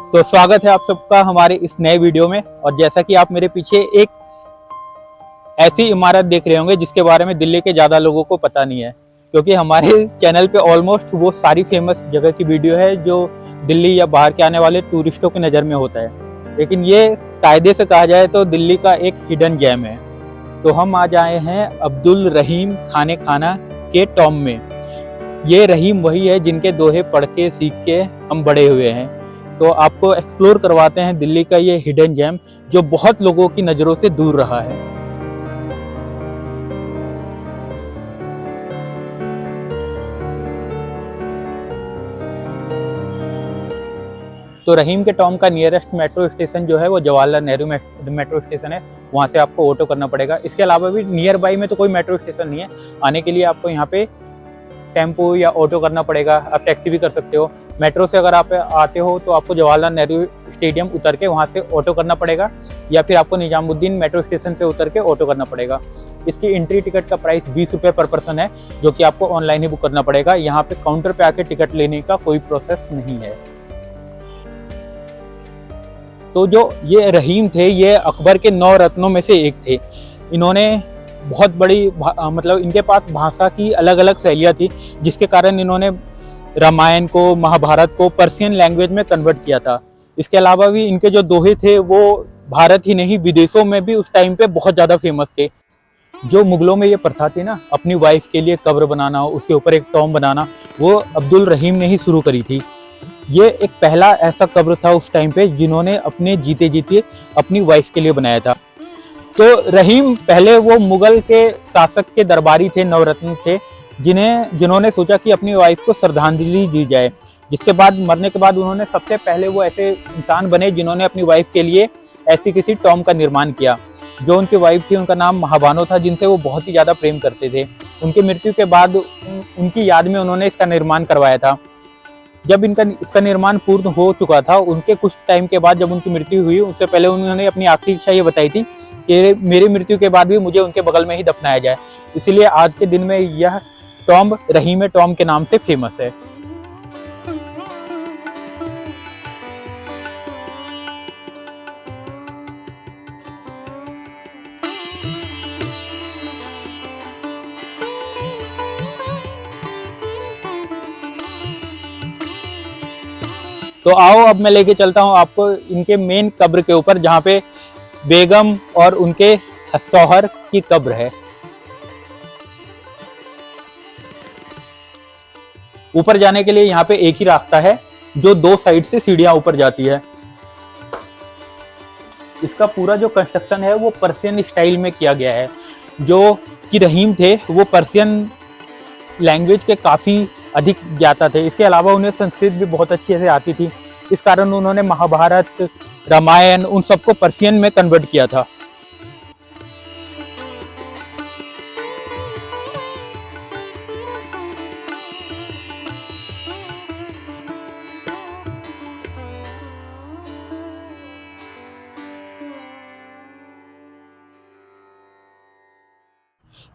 तो स्वागत है आप सबका हमारे इस नए वीडियो में। और जैसा कि आप मेरे पीछे एक ऐसी इमारत देख रहे होंगे जिसके बारे में दिल्ली के ज़्यादा लोगों को पता नहीं है, क्योंकि हमारे चैनल पे ऑलमोस्ट वो सारी फेमस जगह की वीडियो है जो दिल्ली या बाहर के आने वाले टूरिस्टों की नज़र में होता है। लेकिन ये कायदे से कहा जाए तो दिल्ली का एक हिडन जेम है। तो हम आज आए हैं अब्दुल रहीम खाने खाना के टॉम में। ये रहीम वही है जिनके दोहे पढ़ के सीख के हम बड़े हुए हैं। तो आपको एक्सप्लोर करवाते हैं दिल्ली का ये हिडन जेम जो बहुत लोगों की नज़रों से दूर रहा है। तो रहीम के टॉम का नियरेस्ट मेट्रो स्टेशन जो है वो जवाहरलाल नेहरू मेट्रो स्टेशन है। वहाँ से आपको ऑटो करना पड़ेगा। इसके अलावा भी नियर बाई में तो कोई मेट्रो स्टेशन नहीं है। आने के लिए आपको यहाँ पे टेम्पो या ऑटो करना पड़ेगा। आप टैक्सी भी कर सकते हो। मेट्रो से अगर आप आते हो तो आपको जवाहरलाल नेहरू स्टेडियम उतर के वहाँ से ऑटो करना पड़ेगा, या फिर आपको निजामुद्दीन मेट्रो स्टेशन से उतर के ऑटो करना पड़ेगा। इसकी एंट्री टिकट का प्राइस 20 रुपये पर पर्सन है, जो कि आपको ऑनलाइन ही बुक करना पड़ेगा। यहाँ पे काउंटर पे आके टिकट लेने का कोई प्रोसेस नहीं है। तो जो ये रहीम थे ये अकबर के 9 रत्नों में से एक थे। इन्होंने बहुत बड़ी मतलब इनके पास भाषा की अलग अलग शैलियाँ थी, जिसके कारण इन्होंने रामायण को, महाभारत को पर्शियन लैंग्वेज में कन्वर्ट किया था। इसके अलावा भी इनके जो दोहे थे वो भारत ही नहीं विदेशों में भी उस टाइम पे बहुत ज़्यादा फेमस थे। जो मुगलों में ये प्रथा थी ना, अपनी वाइफ के लिए कब्र बनाना, उसके ऊपर एक टॉम बनाना, वो अब्दुल रहीम ने ही शुरू करी थी। ये एक पहला ऐसा कब्र था उस टाइम पे जिन्होंने अपने जीते जीते अपनी वाइफ के लिए बनाया था। तो रहीम पहले वो मुगल के शासक के दरबारी थे, नवरत्न थे, जिन्होंने सोचा कि अपनी वाइफ को श्रद्धांजलि दी जाए। जिसके बाद मरने के बाद उन्होंने सबसे पहले वो ऐसे इंसान बने जिन्होंने अपनी वाइफ के लिए ऐसी किसी टॉम का निर्माण किया। जो उनकी वाइफ थी उनका नाम महाबानो था, जिनसे वो बहुत ही ज़्यादा प्रेम करते थे। उनकी मृत्यु के बाद उनकी याद में उन्होंने इसका निर्माण करवाया था। जब इसका निर्माण पूर्ण हो चुका था, उनके कुछ टाइम के बाद जब उनकी मृत्यु हुई, उससे पहले उन्होंने अपनी आखिरी इच्छा ये बताई थी कि मेरी मृत्यु के बाद भी मुझे उनके बगल में ही दफनाया जाए। इसीलिए आज के दिन में यह टॉम रहीम टॉम के नाम से फेमस है। तो आओ अब मैं लेके चलता हूं आपको इनके मेन कब्र के ऊपर, जहां पे बेगम और उनके शौहर की कब्र है। ऊपर जाने के लिए यहाँ पे एक ही रास्ता है, जो 2 साइड से सीढ़ियां ऊपर जाती है। इसका पूरा जो कंस्ट्रक्शन है वो पर्शियन स्टाइल में किया गया है। जो कि रहीम थे वो पर्शियन लैंग्वेज के काफ़ी अधिक ज्ञाता थे। इसके अलावा उन्हें संस्कृत भी बहुत अच्छे से आती थी। इस कारण उन्होंने महाभारत, रामायण उन सबको पर्शियन में कन्वर्ट किया था।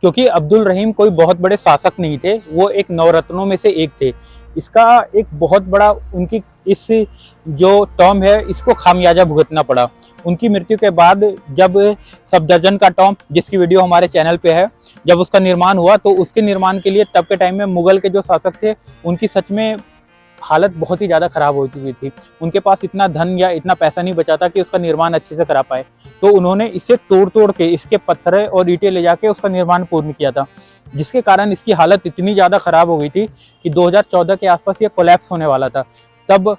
क्योंकि अब्दुल रहीम कोई बहुत बड़े शासक नहीं थे, वो एक नवरत्नों में से एक थे। इसका एक बहुत बड़ा उनकी इस जो टॉम है इसको खामियाजा भुगतना पड़ा। उनकी मृत्यु के बाद जब सफदरजंग का टॉम, जिसकी वीडियो हमारे चैनल पे है, जब उसका निर्माण हुआ तो उसके निर्माण के लिए तब के टाइम में मुगल के जो शासक थे उनकी सच में हालत बहुत ही ज़्यादा खराब हो चुकी थी। उनके पास इतना धन या इतना पैसा नहीं बचा था कि उसका निर्माण अच्छे से करा पाए। तो उन्होंने इसे तोड़ के इसके पत्थर और ईंटें ले जाके उसका निर्माण पूर्ण किया था, जिसके कारण इसकी हालत इतनी ज़्यादा खराब हो गई थी कि 2014 के आसपास ये कोलैप्स होने वाला था। तब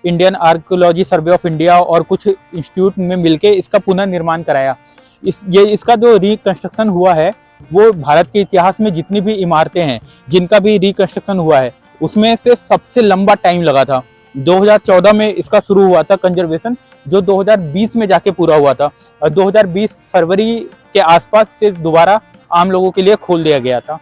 Indian archaeology survey of India और कुछ इंस्टीट्यूट में मिलके इसका पुनर्निर्माण कराया। इसका जो रिकंस्ट्रक्शन हुआ है वो भारत के इतिहास में जितनी भी इमारतें हैं जिनका भी रिकंस्ट्रक्शन हुआ है उसमें से सबसे लंबा टाइम लगा था। 2014 में इसका शुरू हुआ था कंजर्वेशन, जो 2020 में जाके पूरा हुआ था, और 2020 फरवरी के आसपास से दोबारा आम लोगों के लिए खोल दिया गया था।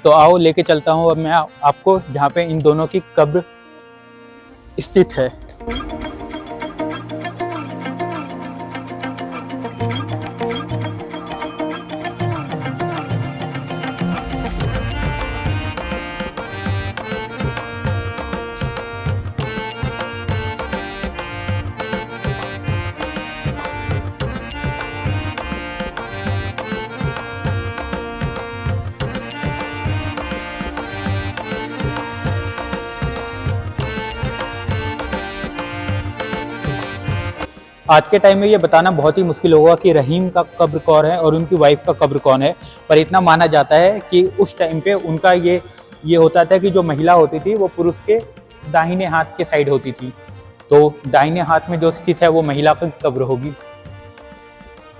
तो आओ लेके चलता हूँ अब मैं आपको जहाँ पे इन दोनों की कब्र स्थित है। आज के टाइम में ये बताना बहुत ही मुश्किल होगा कि रहीम का कब्र कौन है और उनकी वाइफ का कब्र कौन है, पर इतना माना जाता है कि उस टाइम पे उनका ये होता था कि जो महिला होती थी वो पुरुष के दाहिने हाथ के साइड होती थी, तो दाहिने हाथ में जो स्थित है वो महिला की कब्र होगी।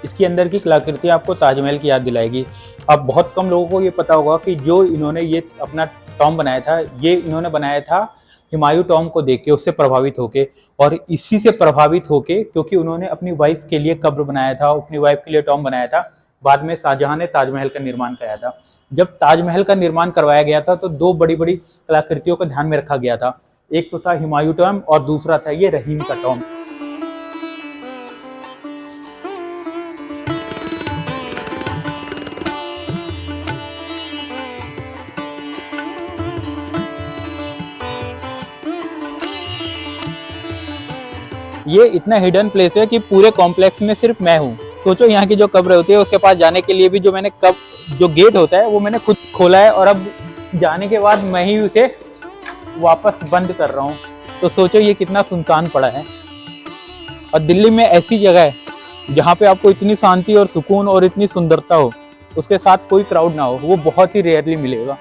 इसके अंदर की कलाकृति आपको ताजमहल की याद दिलाएगी। अब बहुत कम लोगों को ये पता होगा कि जो इन्होंने ये अपना टॉम बनाया था, ये इन्होंने बनाया था हुमायूं टॉम को देख के, उससे प्रभावित होके, और इसी से प्रभावित होके क्योंकि उन्होंने अपनी वाइफ के लिए कब्र बनाया था, अपनी वाइफ के लिए टॉम बनाया था। बाद में शाहजहां ने ताजमहल का निर्माण कराया था। जब ताजमहल का निर्माण करवाया गया था तो दो बड़ी बड़ी कलाकृतियों को ध्यान में रखा गया था। एक तो था हुमायूं टॉम और दूसरा था ये रहीम का टॉम। ये इतना हिडन प्लेस है कि पूरे कॉम्प्लेक्स में सिर्फ मैं हूँ। सोचो यहाँ की जो कब्र होती है उसके पास जाने के लिए भी जो मैंने जो गेट होता है वो मैंने खुद खोला है, और अब जाने के बाद मैं ही उसे वापस बंद कर रहा हूँ। तो सोचो ये कितना सुनसान पड़ा है। और दिल्ली में ऐसी जगह है जहाँ पे आपको इतनी शांति और सुकून और इतनी सुंदरता हो, उसके साथ कोई क्राउड ना हो, वो बहुत ही रेयरली मिलेगा।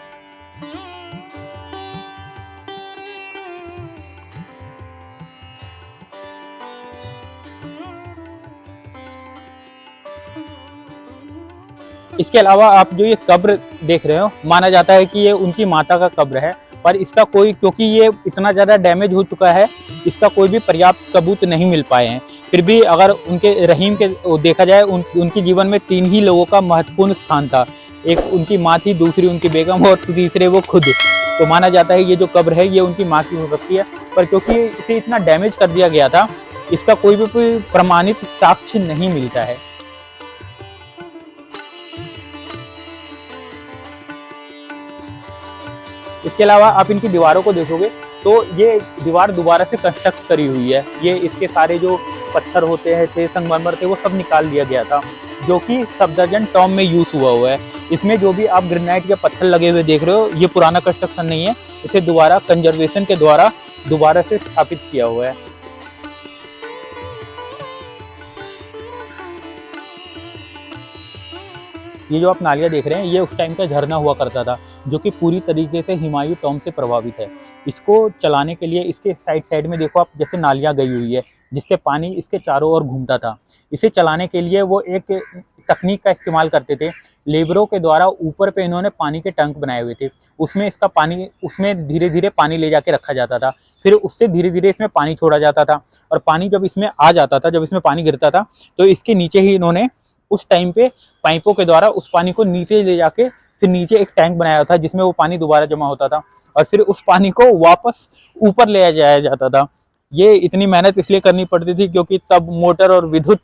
इसके अलावा आप जो ये कब्र देख रहे हो, माना जाता है कि ये उनकी माता का कब्र है, पर इसका कोई, क्योंकि ये इतना ज़्यादा डैमेज हो चुका है, इसका कोई भी पर्याप्त सबूत नहीं मिल पाए हैं। फिर भी अगर उनके रहीम के देखा जाए, उनके जीवन में 3 ही लोगों का महत्वपूर्ण स्थान था। एक उनकी माँ थी, दूसरी उनकी बेगम और तीसरे वो खुद। तो माना जाता है ये जो कब्र है ये उनकी माँ की हो सकती है, पर क्योंकि इसे इतना डैमेज कर दिया गया था, इसका कोई भी कोई प्रमाणित साक्ष्य नहीं मिलता है। इसके अलावा आप इनकी दीवारों को देखोगे तो ये दीवार दोबारा से कंस्ट्रक्ट करी हुई है। ये इसके सारे जो पत्थर होते हैं थे, संगमरमर थे, वो सब निकाल दिया गया था, जो कि सफदरजंग टॉम में यूज हुआ है। इसमें जो भी आप ग्रेनाइट के पत्थर लगे हुए देख रहे हो, ये पुराना कंस्ट्रक्शन नहीं है, इसे दोबारा कंजर्वेशन के द्वारा दोबारा से स्थापित किया हुआ है। ये जो आप नालियाँ देख रहे हैं, ये उस टाइम का झरना हुआ करता था, जो कि पूरी तरीके से हुमायूं टॉम से प्रभावित है। इसको चलाने के लिए इसके साइड साइड में देखो आप, जैसे नालियाँ गई हुई है, जिससे पानी इसके चारों ओर घूमता था। इसे चलाने के लिए वो एक तकनीक का इस्तेमाल करते थे। लेबरों के द्वारा ऊपर पे इन्होंने पानी के टैंक बनाए हुए थे, उसमें धीरे धीरे पानी ले जाके रखा जाता था, फिर उससे धीरे धीरे इसमें पानी छोड़ा जाता था, और पानी जब इसमें आ जाता था, जब इसमें पानी गिरता था, तो इसके नीचे ही इन्होंने उस टाइम पे पाइपों के द्वारा उस पानी को नीचे ले जाके फिर नीचे एक टैंक बनाया था, जिसमें वो पानी दोबारा जमा होता था, और फिर उस पानी को वापस ऊपर ले जाया जाता था। ये इतनी मेहनत इसलिए करनी पड़ती थी क्योंकि तब मोटर और विद्युत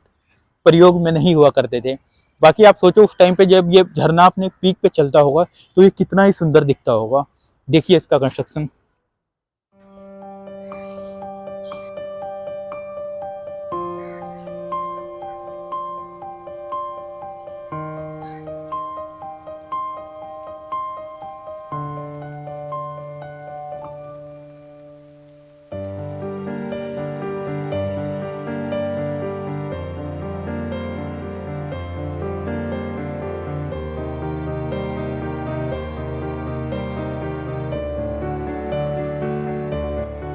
प्रयोग में नहीं हुआ करते थे। बाकी आप सोचो उस टाइम पे जब ये झरना अपने पीक पे चलता होगा तो ये कितना ही सुंदर दिखता होगा। देखिए इसका कंस्ट्रक्शन।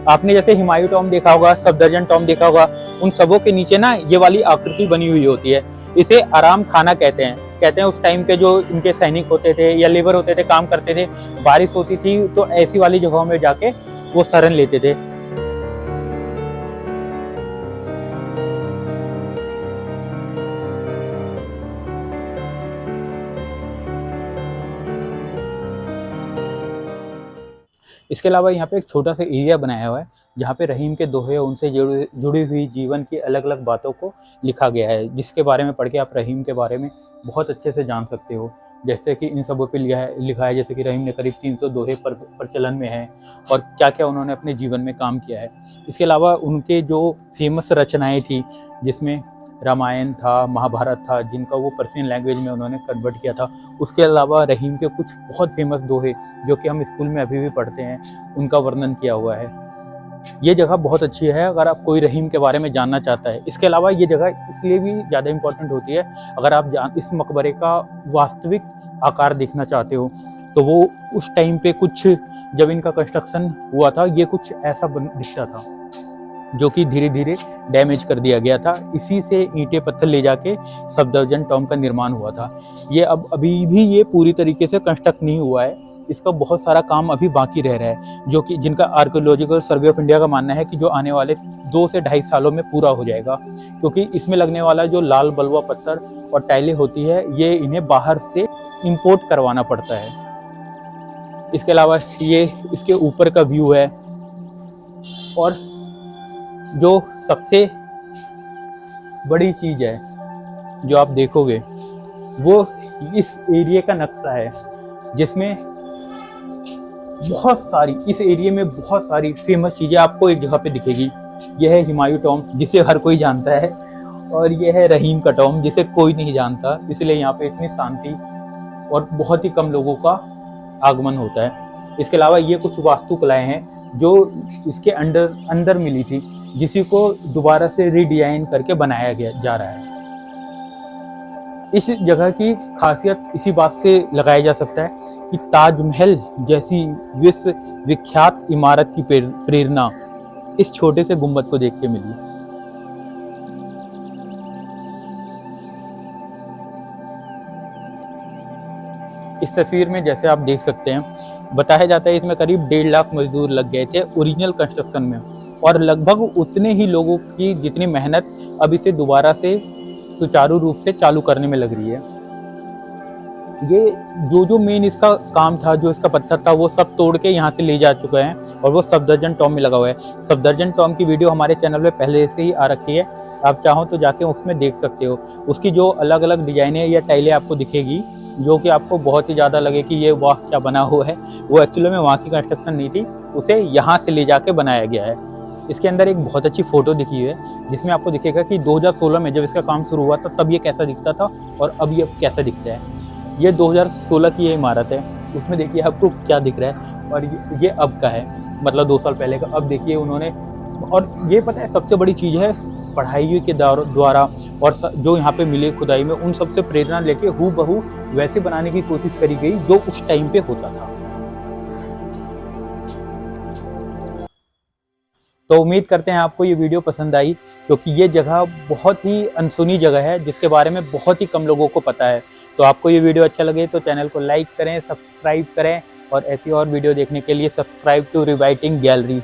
आपने जैसे हुमायूं टॉम देखा होगा, सफदरजंग टॉम देखा होगा, उन सबों के नीचे ना ये वाली आकृति बनी हुई होती है। इसे आराम खाना कहते हैं। उस टाइम के जो इनके सैनिक होते थे या लेबर होते थे, काम करते थे, बारिश होती थी तो ऐसी वाली जगहों में जाके वो शरण लेते थे। इसके अलावा यहाँ पे एक छोटा सा एरिया बनाया हुआ है जहाँ पे रहीम के दोहे, उनसे जुड़ी हुई जीवन की अलग अलग बातों को लिखा गया है, जिसके बारे में पढ़ के आप रहीम के बारे में बहुत अच्छे से जान सकते हो। जैसे कि इन सबों पे लिखा है जैसे कि रहीम ने करीब 300 दोहे प्रचलन में है और क्या क्या उन्होंने अपने जीवन में काम किया है। इसके अलावा उनके जो फेमस रचनाएँ थी, जिसमें रामायण था, महाभारत था, जिनका वो पर्शियन लैंग्वेज में उन्होंने कन्वर्ट किया था। उसके अलावा रहीम के कुछ बहुत फेमस दोहे जो कि हम स्कूल में अभी भी पढ़ते हैं, उनका वर्णन किया हुआ है। ये जगह बहुत अच्छी है अगर आप कोई रहीम के बारे में जानना चाहता है। इसके अलावा ये जगह इसलिए भी ज़्यादा इम्पोर्टेंट होती है, अगर आप इस मकबरे का वास्तविक आकार देखना चाहते हो तो वो उस टाइम पे कुछ, जब इनका कंस्ट्रक्शन हुआ था, ये कुछ ऐसा दिखता था जो कि धीरे धीरे डैमेज कर दिया गया था। इसी से ईंटें पत्थर ले जाके सफदरजंग टॉम का निर्माण हुआ था। ये अब अभी भी ये पूरी तरीके से कंस्ट्रक्ट नहीं हुआ है, इसका बहुत सारा काम अभी बाकी रह रहा है, जो कि जिनका आर्कियोलॉजिकल सर्वे ऑफ इंडिया का मानना है कि जो आने वाले 2 से 2.5 सालों में पूरा हो जाएगा, क्योंकि इसमें लगने वाला जो लाल बलुआ पत्थर और टाइलें होती है ये इन्हें बाहर से इंपोर्ट करवाना पड़ता है। इसके अलावा ये इसके ऊपर का व्यू है, और जो सबसे बड़ी चीज़ है जो आप देखोगे वो इस एरिया का नक्शा है, जिसमें बहुत सारी, इस एरिया में बहुत सारी फेमस चीज़ें आपको एक जगह पे दिखेगी। यह है हुमायूं टॉम जिसे हर कोई जानता है, और यह है रहीम का टॉम जिसे कोई नहीं जानता, इसलिए यहाँ पे इतनी शांति और बहुत ही कम लोगों का आगमन होता है। इसके अलावा ये कुछ वास्तुकलाएं हैं जो इसके अंदर मिली थी, जिसी को दोबारा से रीडिजाइन करके बनाया गया जा रहा है। इस जगह की खासियत इसी बात से लगाया जा सकता है कि ताजमहल जैसी विश्व विख्यात इमारत की प्रेरणा इस छोटे से गुंबद को देख के मिली। इस तस्वीर में जैसे आप देख सकते हैं, बताया जाता है इसमें करीब 1.5 लाख मजदूर लग गए थे ओरिजिनल कंस्ट्रक्शन में, और लगभग उतने ही लोगों की जितनी मेहनत अब इसे दोबारा से सुचारू रूप से चालू करने में लग रही है। ये जो मेन इसका काम था, जो इसका पत्थर था, वो सब तोड़ के यहाँ से ले जा चुके हैं, और वो सफदरजंग टॉम में लगा हुआ है। सफदरजंग टॉम की वीडियो हमारे चैनल पे पहले से ही आ रखी है, आप चाहो तो जाके उसमें देख सकते हो। उसकी जो अलग अलग डिजाइनें या टाइलें आपको दिखेगी, जो कि आपको बहुत ही ज़्यादा लगे कि ये वाह क्या बना हुआ है, वो एक्चुअली में वहाँ की कंस्ट्रक्शन नहीं थी, उसे यहाँ से ले जाके बनाया गया है। इसके अंदर एक बहुत अच्छी फोटो दिखी है, जिसमें आपको दिखेगा कि 2016 में जब इसका काम शुरू हुआ था तब ये कैसा दिखता था और अब ये कैसा दिखता है। ये 2016 की ये इमारत है, उसमें देखिए आपको क्या दिख रहा है, और ये अब का है, मतलब 2 साल पहले का। अब देखिए उन्होंने, और ये पता है सबसे बड़ी चीज़ है, पढ़ाई के द्वारा और जो यहाँ पे मिले खुदाई में, उन सबसे प्रेरणा लेके हूबहू वैसे बनाने की कोशिश करी गई जो उस टाइम पे होता था। तो उम्मीद करते हैं आपको ये वीडियो पसंद आई, क्योंकि ये जगह बहुत ही अनसुनी जगह है जिसके बारे में बहुत ही कम लोगों को पता है। तो आपको ये वीडियो अच्छा लगे तो चैनल को लाइक करें, सब्सक्राइब करें, और ऐसी और वीडियो देखने के लिए सब्सक्राइब टू रिवाइटिंग गैलरी।